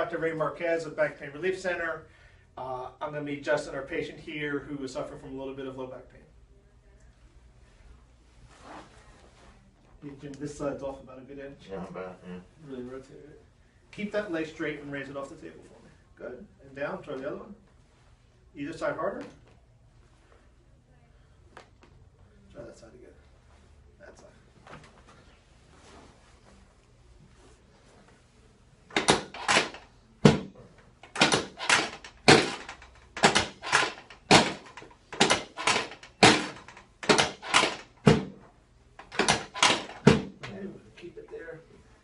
Dr. Ray Marquez of Back Pain Relief Center. I'm going to be adjusting our patient here who is suffering from a little bit of low back pain. Jim, this side's off about a good inch. Yeah, about, yeah. Really rotate it. Keep that leg straight and raise it off the table for me. Good. And down. Try the other one. Either side harder. Try that side again. That side. Keep it there.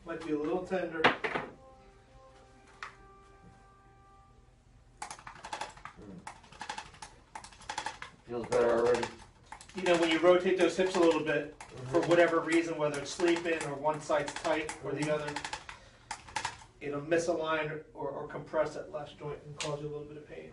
Might be a little tender. Feels better already. You know, when you rotate those hips a little bit, for whatever reason, whether it's sleeping or one side's tight or the other, it'll misalign or compress that last joint and cause you a little bit of pain.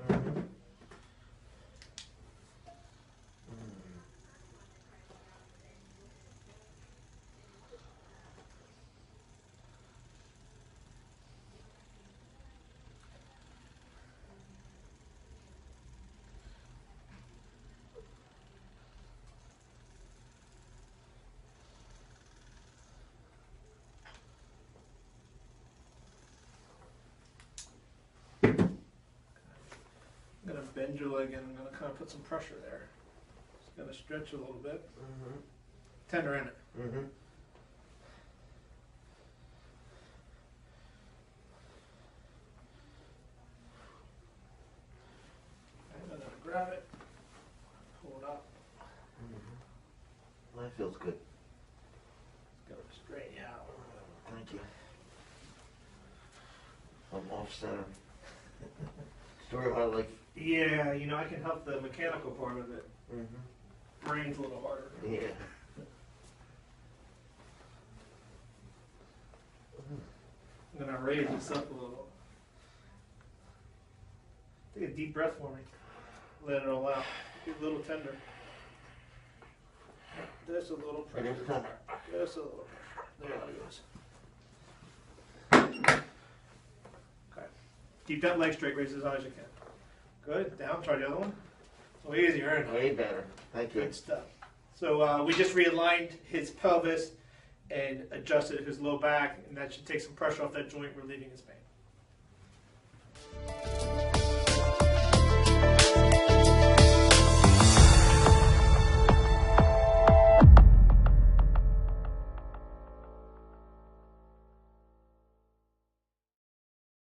I'm going to bend your leg and I'm going to kind of put some pressure there. Just going to stretch a little bit. Tender in it. I'm going to grab it, pull it up. That feels good. It's going to straighten you out. Thank you. I'm off center. Story of my life. Yeah, you know, I can help the mechanical part of it. Brain's a little harder. Yeah. I'm going to raise this up a little. Take a deep breath for me. Let it all out. Get a little tender. Just a little pressure. Just a little pressure. There it goes. Okay. Keep that leg straight. Raise as high as you can. Good. Down. Try the other one. It's a little easier, isn't it? Way better. Thank you. Good stuff. So we just realigned his pelvis and adjusted his low back, and that should take some pressure off that joint, relieving his pain.